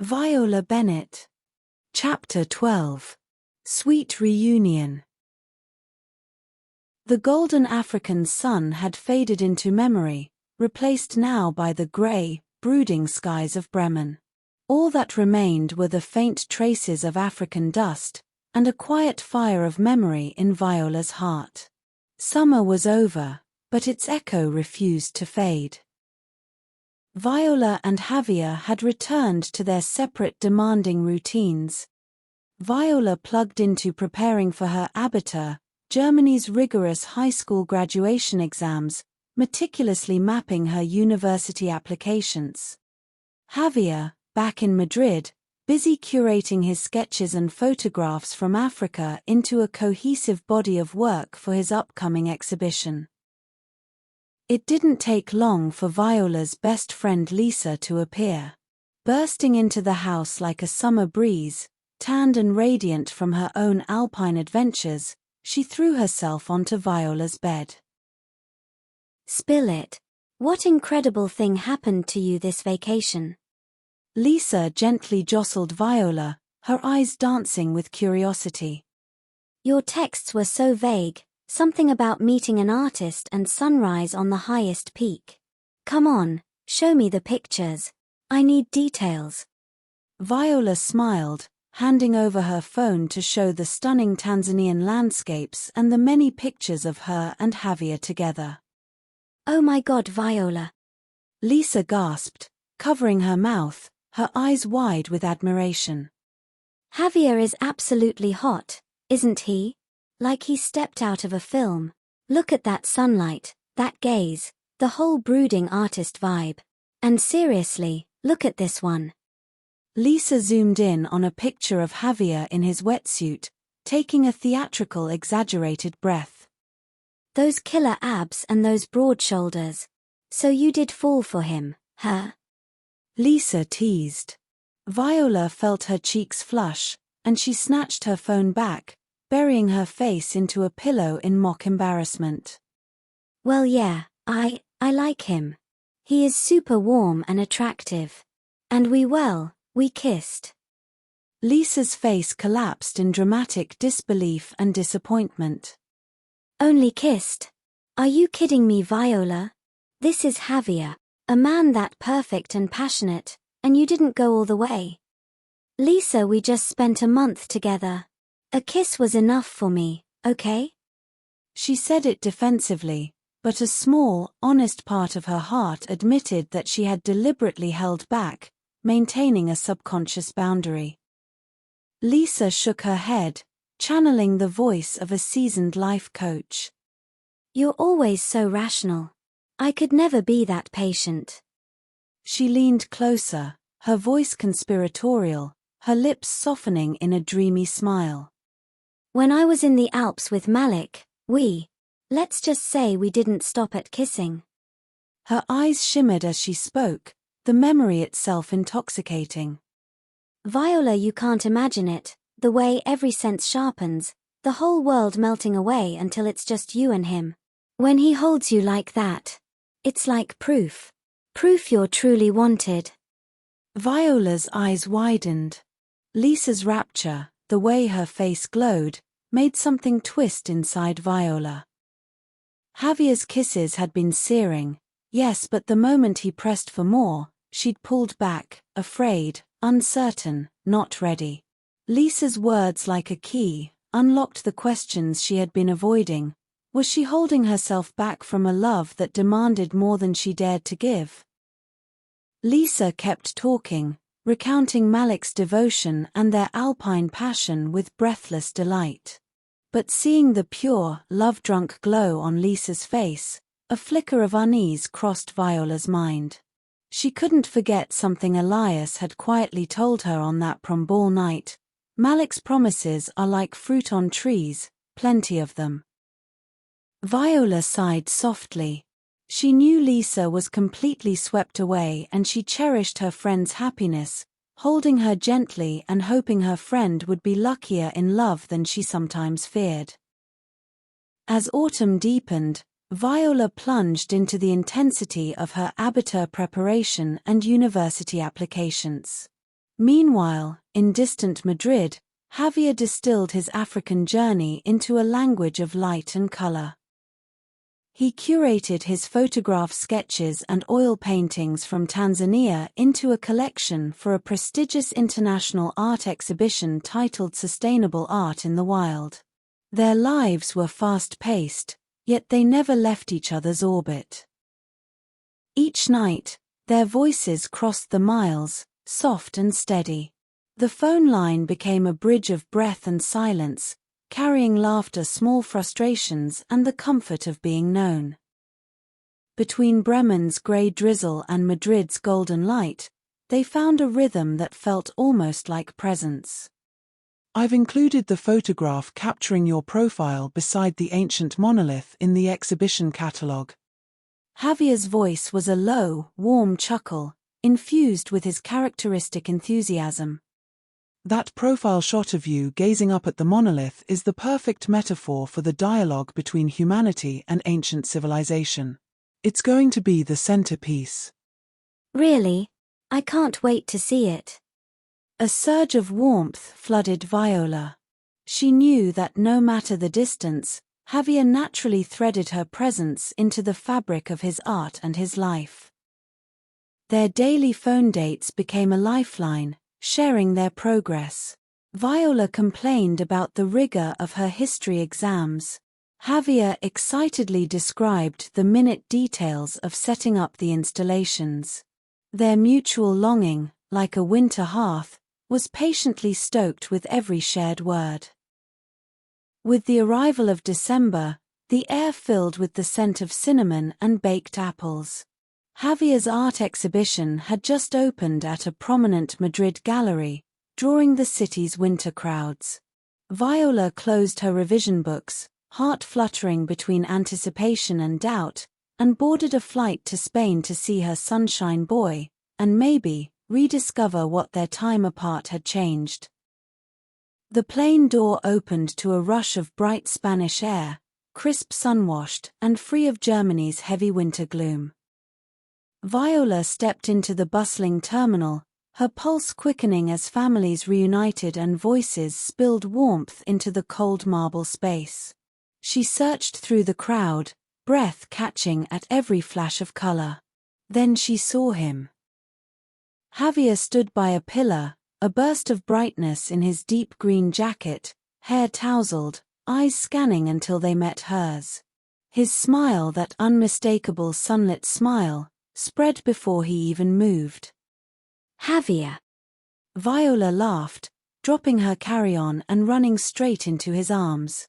Viola Bennet. Chapter 12. Sweet Reunion. The golden African sun had faded into memory, replaced now by the grey, brooding skies of Bremen. All that remained were the faint traces of African dust, and a quiet fire of memory in Viola's heart. Summer was over, but its echo refused to fade. Viola and Javier had returned to their separate demanding routines. Viola plugged into preparing for her Abitur, Germany's rigorous high school graduation exams, meticulously mapping her university applications. Javier, back in Madrid, busy curating his sketches and photographs from Africa into a cohesive body of work for his upcoming exhibition. It didn't take long for Viola's best friend Lisa to appear. Bursting into the house like a summer breeze, tanned and radiant from her own alpine adventures, she threw herself onto Viola's bed. "Spill it. What incredible thing happened to you this vacation?" Lisa gently jostled Viola, her eyes dancing with curiosity. "Your texts were so vague, something about meeting an artist and sunrise on the highest peak. Come on, show me the pictures. I need details." Viola smiled, handing over her phone to show the stunning Tanzanian landscapes and the many pictures of her and Javier together. "Oh my God, Viola!" Lisa gasped, covering her mouth, her eyes wide with admiration. "Javier is absolutely hot, isn't he? Like he stepped out of a film. Look at that sunlight, that gaze, the whole brooding artist vibe. And seriously, look at this one." Lisa zoomed in on a picture of Javier in his wetsuit, taking a theatrical exaggerated breath. "Those killer abs and those broad shoulders. So you did fall for him, huh?" Lisa teased. Viola felt her cheeks flush, and she snatched her phone back, burying her face into a pillow in mock embarrassment. "Well, yeah, I like him. He is super warm and attractive. And we kissed." Lisa's face collapsed in dramatic disbelief and disappointment. "Only kissed? Are you kidding me, Viola? This is Javier, a man that perfect and passionate, and you didn't go all the way." "Lisa, we just spent a month together. A kiss was enough for me, okay?" She said it defensively, but a small, honest part of her heart admitted that she had deliberately held back, maintaining a subconscious boundary. Lisa shook her head, channeling the voice of a seasoned life coach. "You're always so rational. I could never be that patient." She leaned closer, her voice conspiratorial, her lips softening in a dreamy smile. "When I was in the Alps with Malik, let's just say we didn't stop at kissing." Her eyes shimmered as she spoke, the memory itself intoxicating. "Viola, you can't imagine it, the way every sense sharpens, the whole world melting away until it's just you and him. When he holds you like that, it's like proof you're truly wanted." Viola's eyes widened. Lisa's rapture, the way her face glowed, made something twist inside Viola. Javier's kisses had been searing, yes, but the moment he pressed for more, she'd pulled back, afraid, uncertain, not ready. Lisa's words like a key unlocked the questions she had been avoiding. Was she holding herself back from a love that demanded more than she dared to give? Lisa kept talking, recounting Malik's devotion and their alpine passion with breathless delight. But seeing the pure, love-drunk glow on Lisa's face, a flicker of unease crossed Viola's mind. She couldn't forget something Elias had quietly told her on that prom ball night. Malik's promises are like fruit on trees, plenty of them. Viola sighed softly. She knew Lisa was completely swept away and she cherished her friend's happiness, holding her gently and hoping her friend would be luckier in love than she sometimes feared. As autumn deepened, Viola plunged into the intensity of her Abitur preparation and university applications. Meanwhile, in distant Madrid, Javier distilled his African journey into a language of light and color. He curated his photograph sketches and oil paintings from Tanzania into a collection for a prestigious international art exhibition titled Sustainable Art in the Wild. Their lives were fast-paced, yet they never left each other's orbit. Each night, their voices crossed the miles, soft and steady. The phone line became a bridge of breath and silence, carrying laughter, small frustrations, and the comfort of being known. Between Bremen's grey drizzle and Madrid's golden light, they found a rhythm that felt almost like presence. I've included the photograph capturing your profile beside the ancient monolith in the exhibition catalogue. Javier's voice was a low, warm chuckle, infused with his characteristic enthusiasm. That profile shot of you gazing up at the monolith is the perfect metaphor for the dialogue between humanity and ancient civilization. It's going to be the centerpiece. Really? I can't wait to see it. A surge of warmth flooded Viola. She knew that no matter the distance, Javier naturally threaded her presence into the fabric of his art and his life. Their daily phone dates became a lifeline, sharing their progress. Viola complained about the rigor of her history exams. Javier excitedly described the minute details of setting up the installations. Their mutual longing, like a winter hearth, was patiently stoked with every shared word. With the arrival of December, the air filled with the scent of cinnamon and baked apples. Javier's art exhibition had just opened at a prominent Madrid gallery, drawing the city's winter crowds. Viola closed her revision books, heart fluttering between anticipation and doubt, and boarded a flight to Spain to see her sunshine boy, and maybe rediscover what their time apart had changed. The plane door opened to a rush of bright Spanish air, crisp sun-washed and free of Germany's heavy winter gloom. Viola stepped into the bustling terminal, her pulse quickening as families reunited and voices spilled warmth into the cold marble space. She searched through the crowd, breath catching at every flash of color. Then she saw him. Javier stood by a pillar, a burst of brightness in his deep green jacket, hair tousled, eyes scanning until they met hers. His smile, that unmistakable sunlit smile, spread before he even moved. Javier. Viola laughed, dropping her carry-on and running straight into his arms.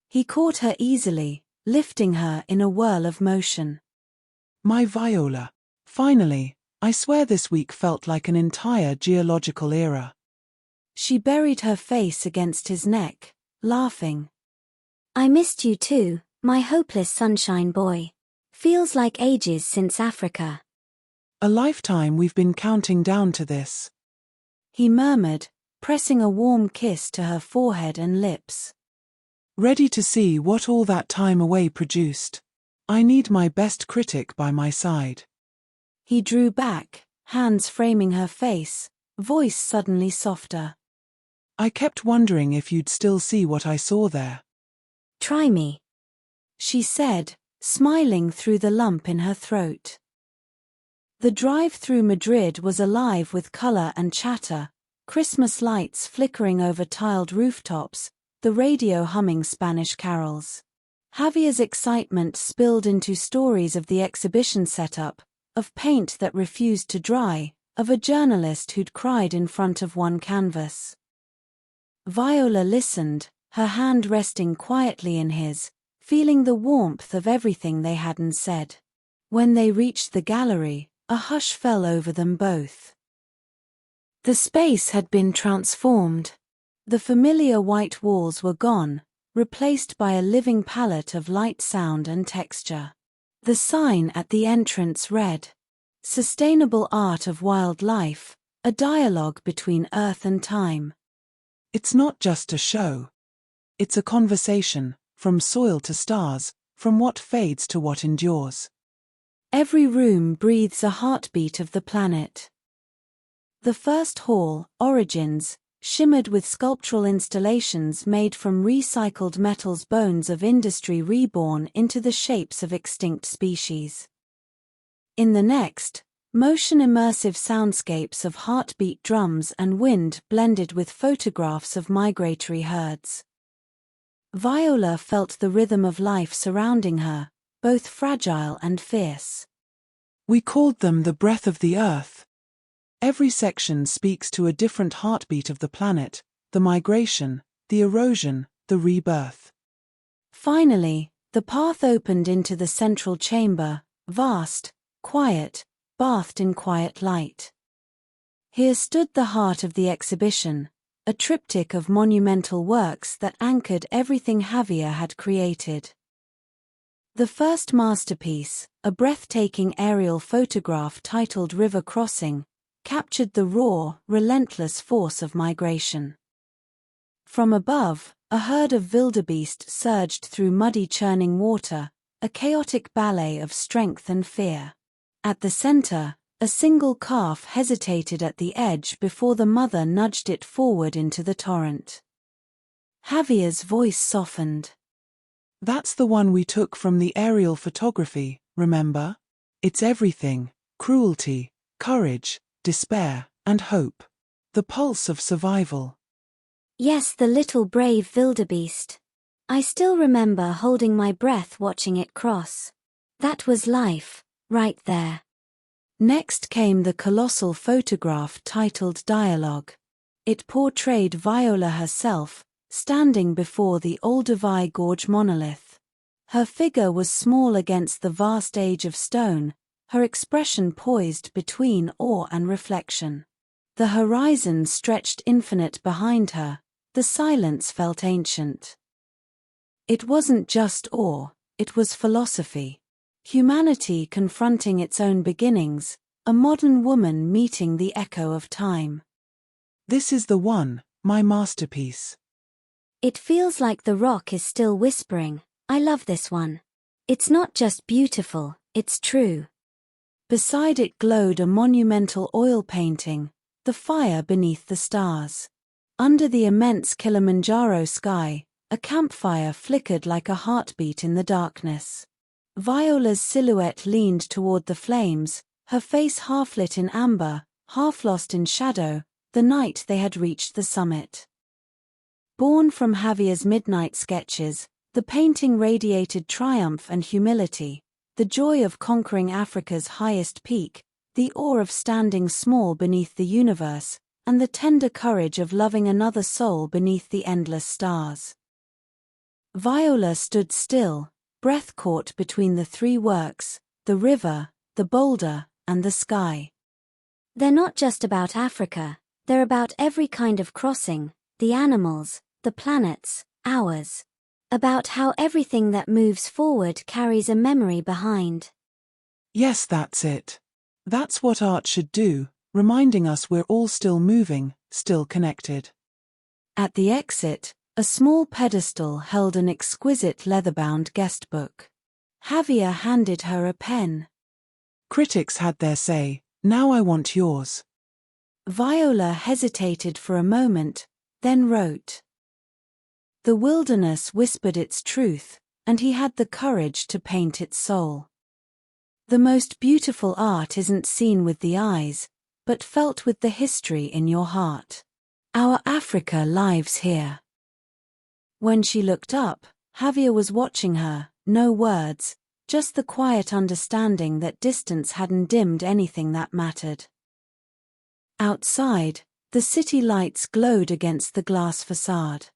He caught her easily, lifting her in a whirl of motion. My Viola. Finally, I swear this week felt like an entire geological era. She buried her face against his neck, laughing. I missed you too, my hopeless sunshine boy. Feels like ages since Africa. A lifetime we've been counting down to this. He murmured, pressing a warm kiss to her forehead and lips. Ready to see what all that time away produced. I need my best critic by my side. He drew back, hands framing her face, voice suddenly softer. I kept wondering if you'd still see what I saw there. Try me, she said, smiling through the lump in her throat. The drive through Madrid was alive with color and chatter, Christmas lights flickering over tiled rooftops, the radio humming Spanish carols. Javier's excitement spilled into stories of the exhibition setup, of paint that refused to dry, of a journalist who'd cried in front of one canvas. Viola listened, her hand resting quietly in his, feeling the warmth of everything they hadn't said. When they reached the gallery, a hush fell over them both. The space had been transformed. The familiar white walls were gone, replaced by a living palette of light, sound and texture. The sign at the entrance read, "Sustainable Art of Wildlife, a dialogue between earth and time." It's not just a show. It's a conversation, from soil to stars, from what fades to what endures. Every room breathes a heartbeat of the planet. The first hall, Origins, shimmered with sculptural installations made from recycled metals, bones of industry reborn into the shapes of extinct species. In the next, motion-immersive soundscapes of heartbeat drums and wind blended with photographs of migratory herds. Viola felt the rhythm of life surrounding her, both fragile and fierce. We called them the breath of the earth. Every section speaks to a different heartbeat of the planet, the migration, the erosion, the rebirth. Finally, the path opened into the central chamber, vast, quiet, bathed in quiet light. Here stood the heart of the exhibition, a triptych of monumental works that anchored everything Javier had created. The first masterpiece, a breathtaking aerial photograph titled River Crossing, captured the raw, relentless force of migration. From above, a herd of wildebeest surged through muddy churning water, a chaotic ballet of strength and fear. At the center, a single calf hesitated at the edge before the mother nudged it forward into the torrent. Javier's voice softened. That's the one we took from the aerial photography, remember? It's everything: cruelty, courage, despair, and hope. The pulse of survival. Yes, the little brave wildebeest. I still remember holding my breath watching it cross. That was life, right there. Next came the colossal photograph titled Dialogue. It portrayed Viola herself, standing before the Olduvai Gorge monolith. Her figure was small against the vast age of stone, her expression poised between awe and reflection. The horizon stretched infinite behind her, the silence felt ancient. It wasn't just awe, it was philosophy. Humanity confronting its own beginnings, a modern woman meeting the echo of time. This is the one, my masterpiece. It feels like the rock is still whispering, I love this one. It's not just beautiful, it's true. Beside it glowed a monumental oil painting, The Fire Beneath the Stars. Under the immense Kilimanjaro sky, a campfire flickered like a heartbeat in the darkness. Viola's silhouette leaned toward the flames, her face half lit in amber, half lost in shadow, the night they had reached the summit. Born from Javier's midnight sketches, the painting radiated triumph and humility, the joy of conquering Africa's highest peak, the awe of standing small beneath the universe, and the tender courage of loving another soul beneath the endless stars. Viola stood still, breath caught between the three works, the river, the boulder, and the sky. They're not just about Africa, they're about every kind of crossing, the animals, the planets, ours. About how everything that moves forward carries a memory behind. Yes, that's it. That's what art should do, reminding us we're all still moving, still connected. At the exit, a small pedestal held an exquisite leather-bound guestbook. Javier handed her a pen. Critics had their say, now I want yours. Viola hesitated for a moment, then wrote. The wilderness whispered its truth, and he had the courage to paint its soul. The most beautiful art isn't seen with the eyes, but felt with the history in your heart. Our Africa lives here. When she looked up, Javier was watching her, no words, just the quiet understanding that distance hadn't dimmed anything that mattered. Outside, the city lights glowed against the glass facade.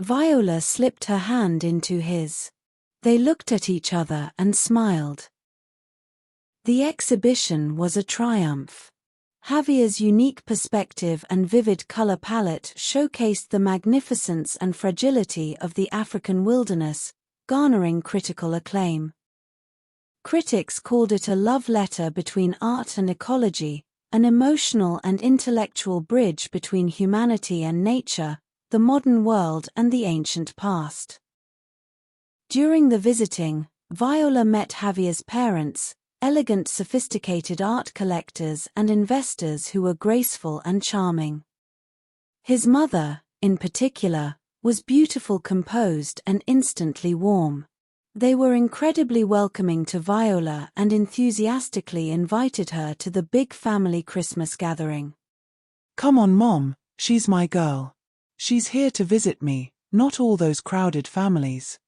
Viola slipped her hand into his. They looked at each other and smiled. The exhibition was a triumph. Javier's unique perspective and vivid color palette showcased the magnificence and fragility of the African wilderness, garnering critical acclaim. Critics called it a love letter between art and ecology, an emotional and intellectual bridge between humanity and nature, the modern world and the ancient past. During the visiting, Viola met Javier's parents, elegant, sophisticated art collectors and investors who were graceful and charming. His mother, in particular, was beautiful, composed, and instantly warm. They were incredibly welcoming to Viola and enthusiastically invited her to the big family Christmas gathering. Come on, Mom, she's my girl. She's here to visit me, not all those crowded families.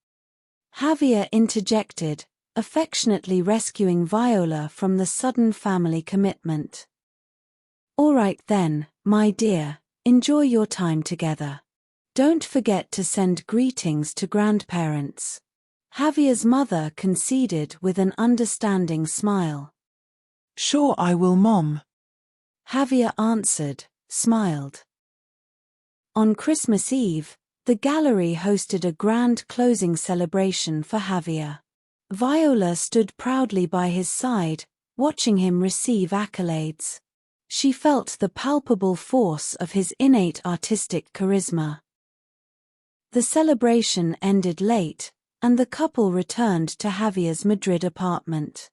Javier interjected, affectionately rescuing Viola from the sudden family commitment. All right then, my dear, enjoy your time together. Don't forget to send greetings to grandparents. Javier's mother conceded with an understanding smile. Sure I will, Mom. Javier answered, smiled. On Christmas Eve, the gallery hosted a grand closing celebration for Javier. Viola stood proudly by his side, watching him receive accolades. She felt the palpable force of his innate artistic charisma. The celebration ended late, and the couple returned to Javier's Madrid apartment.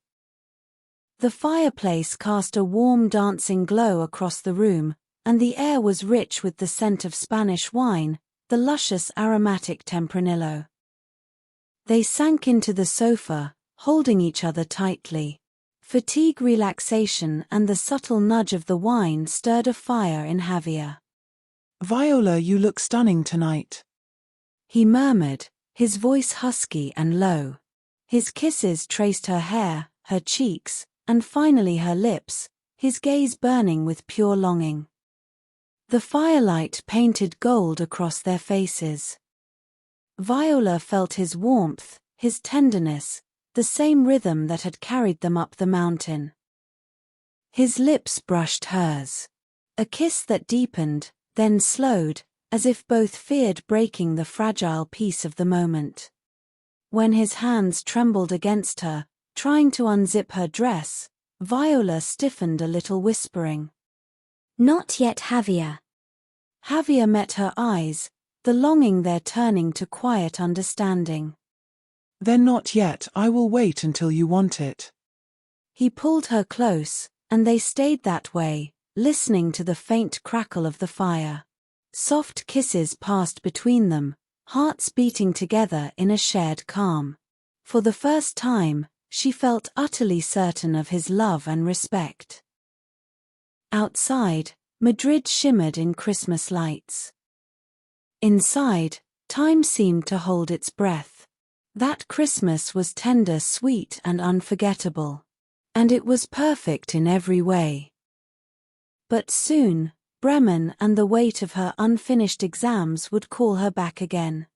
The fireplace cast a warm dancing glow across the room, and the air was rich with the scent of Spanish wine, the luscious aromatic Tempranillo. They sank into the sofa, holding each other tightly. Fatigue, relaxation, and the subtle nudge of the wine stirred a fire in Javier. Viola, you look stunning tonight, he murmured, his voice husky and low. His kisses traced her hair, her cheeks, and finally her lips, his gaze burning with pure longing. The firelight painted gold across their faces. Viola felt his warmth, his tenderness, the same rhythm that had carried them up the mountain. His lips brushed hers. A kiss that deepened, then slowed, as if both feared breaking the fragile peace of the moment. When his hands trembled against her, trying to unzip her dress, Viola stiffened a little, whispering, "Not yet, Javier." Javier met her eyes, the longing there turning to quiet understanding. Then not yet, I will wait until you want it. He pulled her close, and they stayed that way, listening to the faint crackle of the fire. Soft kisses passed between them, hearts beating together in a shared calm. For the first time, she felt utterly certain of his love and respect. Outside, Madrid shimmered in Christmas lights. Inside, time seemed to hold its breath. That Christmas was tender, sweet, and unforgettable. And it was perfect in every way. But soon, Bremen and the weight of her unfinished exams would call her back again.